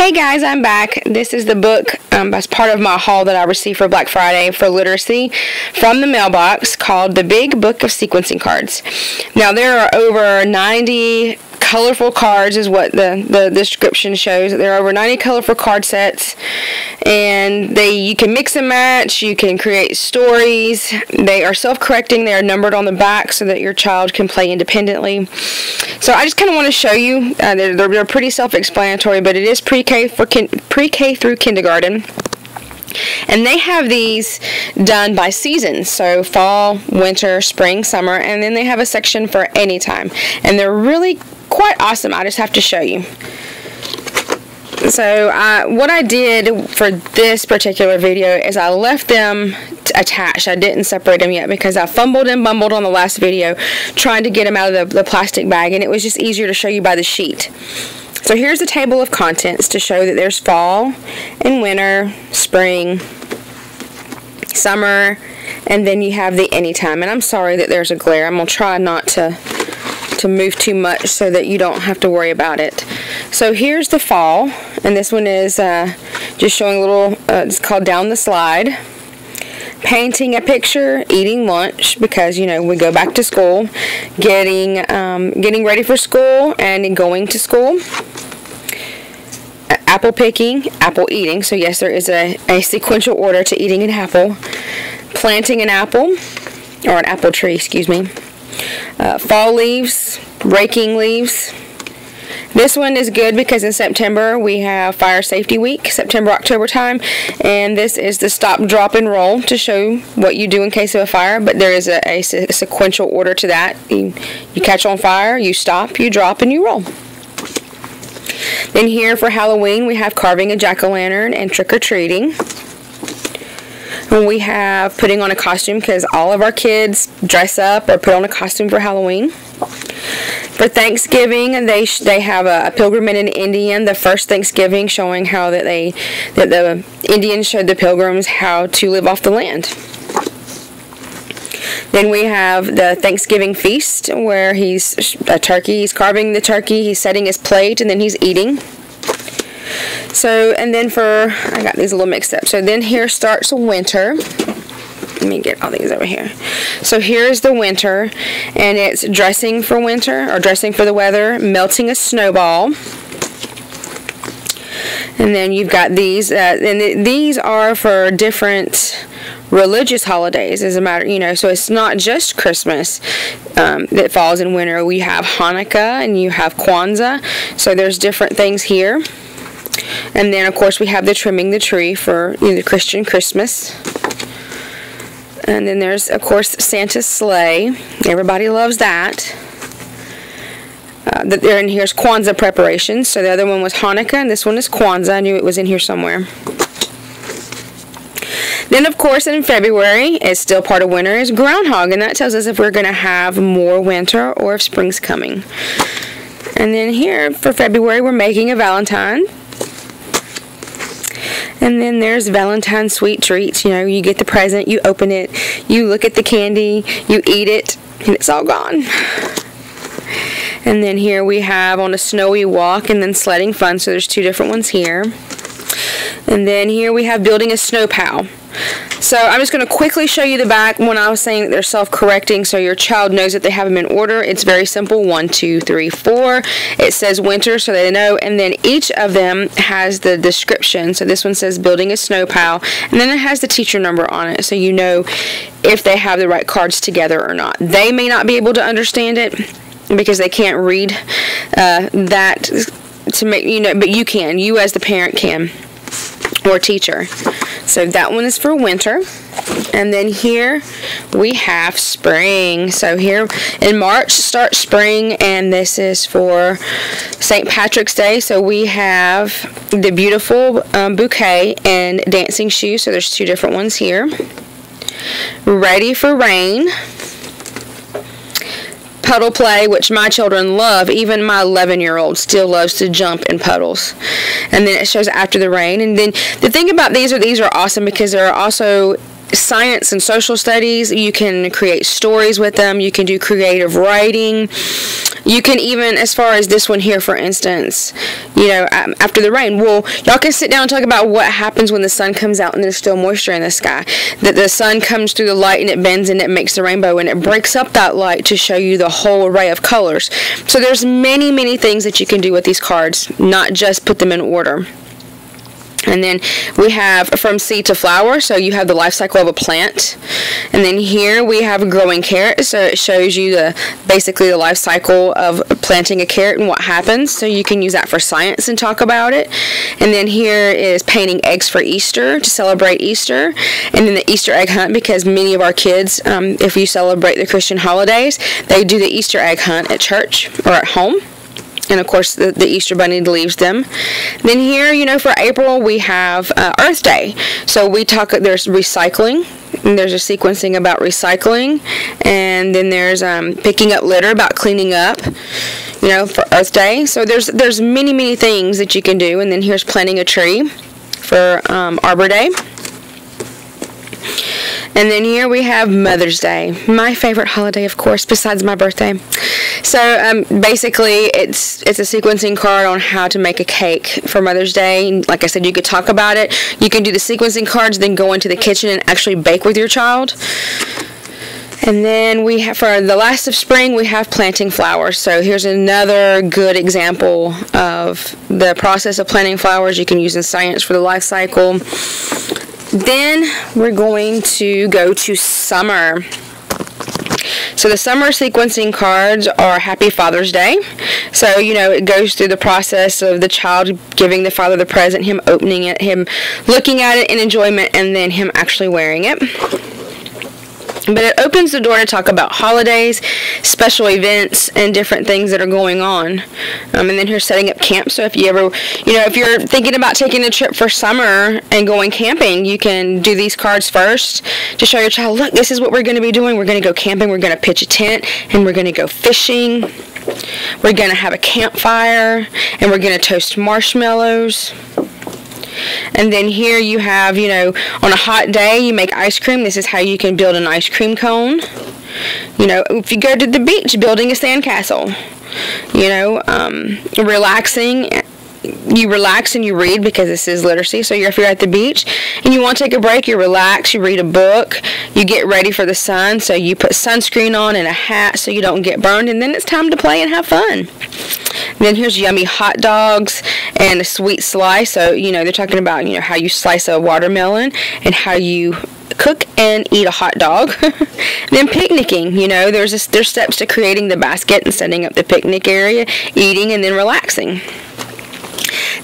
Hey guys, I'm back. This is the book as part of my haul that I received for Black Friday for literacy from the Mailbox called The Big Book of Sequencing Cards. Now there are over 90 colorful cards is what the description shows. There are over 90 colorful card sets, and you can mix and match, you can create stories. They are self-correcting, they are numbered on the back so that your child can play independently. So I just kind of want to show you, they're pretty self-explanatory, but it is pre-K through kindergarten. And they have these done by seasons, so fall, winter, spring, summer, and then they have a section for any time. And they're really quite awesome. I just have to show you. So what I did for this particular video is I left them attached. I didn't separate them yet because I fumbled and bumbled on the last video trying to get them out of the plastic bag, and it was just easier to show you by the sheet. So here's the table of contents to show that there's fall and winter, spring, summer, and then you have the anytime. And I'm sorry that there's a glare. I'm going to try not to move too much so that you don't have to worry about it. So here's the fall, and this one is just showing a little, it's called Down the Slide. Painting a picture, eating lunch, because you know we go back to school, getting ready for school and going to school. Apple picking, apple eating. So yes, there is a sequential order to eating an apple. Planting an apple, or an apple tree, excuse me. Fall leaves, raking leaves. This one is good because in September we have Fire Safety Week, September-October time, and this is the stop, drop, and roll to show what you do in case of a fire, but there is a sequential order to that. You catch on fire, you stop, you drop, and you roll. Then here for Halloween we have carving a jack-o'-lantern and trick-or-treating. And we have putting on a costume because all of our kids dress up or put on a costume for Halloween. For Thanksgiving, they have a pilgrim and an Indian, the first Thanksgiving, showing how that the Indians showed the pilgrims how to live off the land. Then we have the Thanksgiving feast, where he's carving the turkey, he's setting his plate, and then he's eating. So, and then I got these a little mixed up. So then here starts winter. Let me get all these over here. So here's the winter, and it's dressing for winter, or dressing for the weather, melting a snowball. And then you've got these, and these are for different religious holidays, as a matter, you know, so it's not just Christmas that falls in winter. We have Hanukkah and you have Kwanzaa, so there's different things here. And then of course we have the trimming the tree for the Christian Christmas. And then there's of course Santa's sleigh. Everybody loves that. And here's Kwanzaa preparations. So the other one was Hanukkah, and this one is Kwanzaa. I knew it was in here somewhere. Then, of course, in February, it's still part of winter, is Groundhog, and that tells us if we're going to have more winter or if spring's coming. And then here, for February, we're making a Valentine. And then there's Valentine sweet treats. You know, you get the present, you open it, you look at the candy, you eat it, and it's all gone. And then here we have On a Snowy Walk and then Sledding Fun, so there's two different ones here. And then here we have Building a Snow Pal. So I'm just going to quickly show you the back. When I was saying that they're self-correcting, so your child knows that they have them in order. It's very simple. 1, 2, 3, 4. It says winter, so they know. And then each of them has the description. So this one says Building a Snow Pal, and then it has the teacher number on it, so you know if they have the right cards together or not. They may not be able to understand it because they can't read that to make, you know, but you can. You as the parent can, or teacher. So that one is for winter. And then here we have spring. So here in March starts spring, and this is for St. Patrick's Day. So we have the beautiful bouquet and dancing shoes. So there's two different ones here. Ready for rain. Puddle play, which my children love. Even my 11-year-old still loves to jump in puddles. And then it shows after the rain. And then the thing about these are awesome because there are also science and social studies. You can create stories with them. You can do creative writing. You can even, as far as this one here, for instance, you know, after the rain. Well, y'all can sit down and talk about what happens when the sun comes out and there's still moisture in the sky. That the sun comes through the light and it bends and it makes the rainbow, and it breaks up that light to show you the whole array of colors. So there's many, many things that you can do with these cards, not just put them in order. And then we have from seed to flower, so you have the life cycle of a plant. And then here we have a growing carrot, so it shows you basically the life cycle of planting a carrot and what happens. So you can use that for science and talk about it. And then here is painting eggs for Easter, to celebrate Easter. And then the Easter egg hunt, because many of our kids, if you celebrate the Christian holidays, they do the Easter egg hunt at church or at home. And of course, the Easter Bunny leaves them. Then here, you know, for April, we have Earth Day. So there's recycling, and there's a sequencing about recycling. And then there's picking up litter, about cleaning up, you know, for Earth Day. So there's many, many things that you can do. And then here's planting a tree for Arbor Day. And then here we have Mother's Day, my favorite holiday, of course, besides my birthday. So basically, it's a sequencing card on how to make a cake for Mother's Day. Like I said, you could talk about it. You can do the sequencing cards, then go into the kitchen and actually bake with your child. And then we have, for the last of spring, we have planting flowers. So here's another good example of the process of planting flowers you can use in science for the life cycle. Then we're going to go to summer. So the summer sequencing cards are Happy Father's Day. So, you know, it goes through the process of the child giving the father the present, him opening it, him looking at it in enjoyment, and then him actually wearing it. But it opens the door to talk about holidays, special events, and different things that are going on. And then here's setting up camp. So if you ever, you know, if you're thinking about taking a trip for summer and going camping, you can do these cards first to show your child, look, this is what we're going to be doing. We're going to go camping. We're going to pitch a tent, and we're going to go fishing. We're going to have a campfire, and we're going to toast marshmallows. And then here you have, you know, on a hot day, you make ice cream. This is how you can build an ice cream cone. You know, if you go to the beach, building a sandcastle. You know, relaxing. You relax and you read, because this is literacy. So if you're at the beach and you want to take a break, you relax, you read a book, you get ready for the sun. So you put sunscreen on and a hat so you don't get burned, and then it's time to play and have fun. Then here's yummy hot dogs and a sweet slice. So, you know, they're talking about, you know, how you slice a watermelon and how you cook and eat a hot dog. Then picnicking, you know, there's steps to creating the basket and setting up the picnic area, eating, and then relaxing.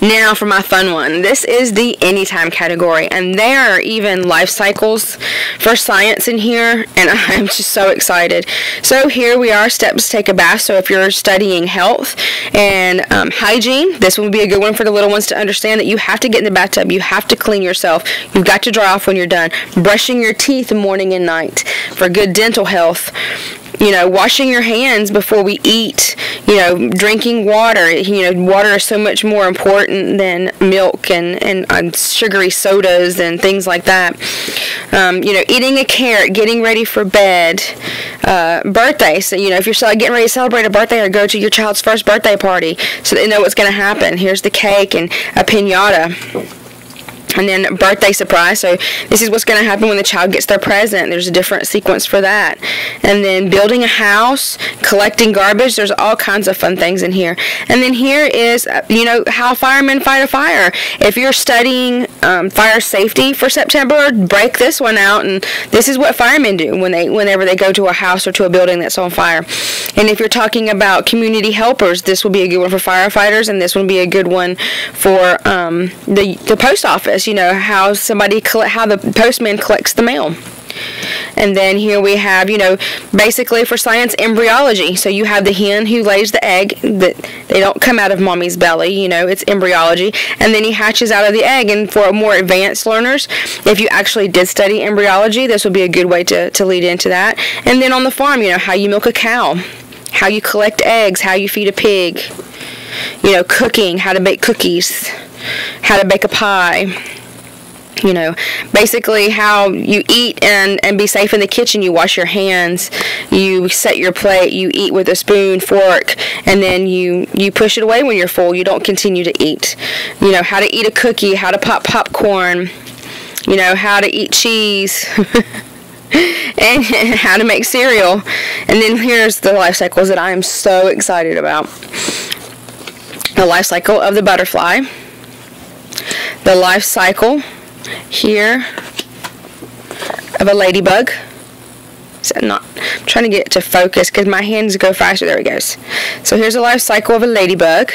Now for my fun one. This is the anytime category, and there are even life cycles for science in here, and I'm just so excited. So here we are, steps to take a bath. So if you're studying health and hygiene, this would be a good one for the little ones to understand that you have to get in the bathtub, you have to clean yourself, you've got to dry off when you're done. Brushing your teeth morning and night for good dental health. You know, washing your hands before we eat, you know, drinking water. You know, water is so much more important than milk and sugary sodas and things like that. You know, eating a carrot, getting ready for bed, birthday. So, you know, if you're getting ready to celebrate a birthday or go to your child's first birthday party so they know what's going to happen. Here's the cake and a piñata. And then birthday surprise. So this is what's going to happen when the child gets their present. There's a different sequence for that. And then building a house, collecting garbage. There's all kinds of fun things in here. And then here is, you know, how firemen fight a fire. If you're studying fire safety for September, break this one out. And this is what firemen do whenever they go to a house or to a building that's on fire. And if you're talking about community helpers, this will be a good one for firefighters, and this will be a good one for the post office. You know, how the postman collects the mail. And then here we have, you know, basically for science, embryology. So you have the hen who lays the egg, that they don't come out of mommy's belly, you know, it's embryology. And then he hatches out of the egg. And for more advanced learners, if you actually did study embryology, this would be a good way to lead into that. And then on the farm, you know, how you milk a cow, how you collect eggs, how you feed a pig, you know, cooking, how to bake cookies, how to bake a pie. You know, basically how you eat and be safe in the kitchen. You wash your hands, you set your plate, you eat with a spoon, fork, and then you push it away when you're full. You don't continue to eat. You know, how to eat a cookie, how to pop popcorn, you know, how to eat cheese, and how to make cereal. And then here's the life cycles that I am so excited about. The life cycle of the butterfly, the life cycle here of a ladybug. I'm trying to get to focus because my hands go faster. There it goes. So here's the life cycle of a ladybug,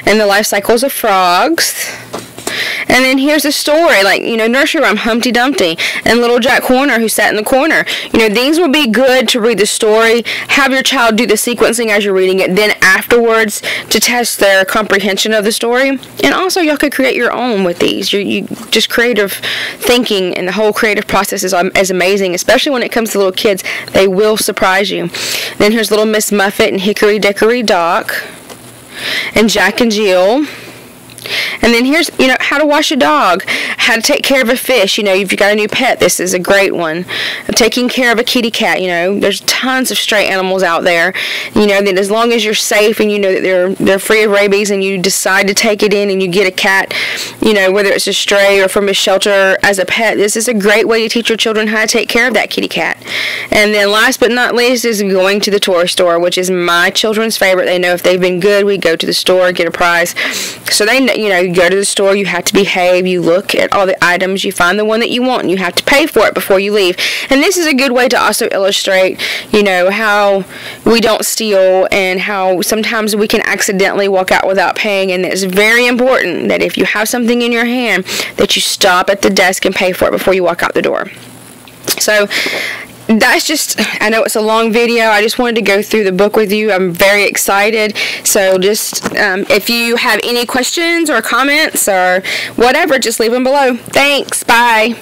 and the life cycles of frogs. And then here's a story, like, you know, nursery rhyme, Humpty Dumpty, and Little Jack Horner who sat in the corner. You know, these would be good to read the story, have your child do the sequencing as you're reading it, then afterwards to test their comprehension of the story. And also, y'all could create your own with these. You just creative thinking, and the whole creative process is amazing, especially when it comes to little kids. They will surprise you. Then here's Little Miss Muffet and Hickory Dickory Dock, and Jack and Jill. And then here's, you know, how to wash a dog, how to take care of a fish. You know, if you got a new pet, this is a great one. Taking care of a kitty cat. You know, there's tons of stray animals out there. You know, that as long as you're safe and you know that they're free of rabies, and you decide to take it in and you get a cat, you know, whether it's a stray or from a shelter as a pet, this is a great way to teach your children how to take care of that kitty cat. And then last but not least is going to the toy store, which is my children's favorite. They know if they've been good, we go to the store, get a prize. So they know, you know, you go to the store, you have to behave, you look at all the items, you find the one that you want, and you have to pay for it before you leave. And this is a good way to also illustrate, you know, how we don't steal and how sometimes we can accidentally walk out without paying. And it's very important that if you have something in your hand, that you stop at the desk and pay for it before you walk out the door. So that's just, I know it's a long video. I just wanted to go through the book with you. I'm very excited. So just, if you have any questions or comments or whatever, just leave them below. Thanks. Bye.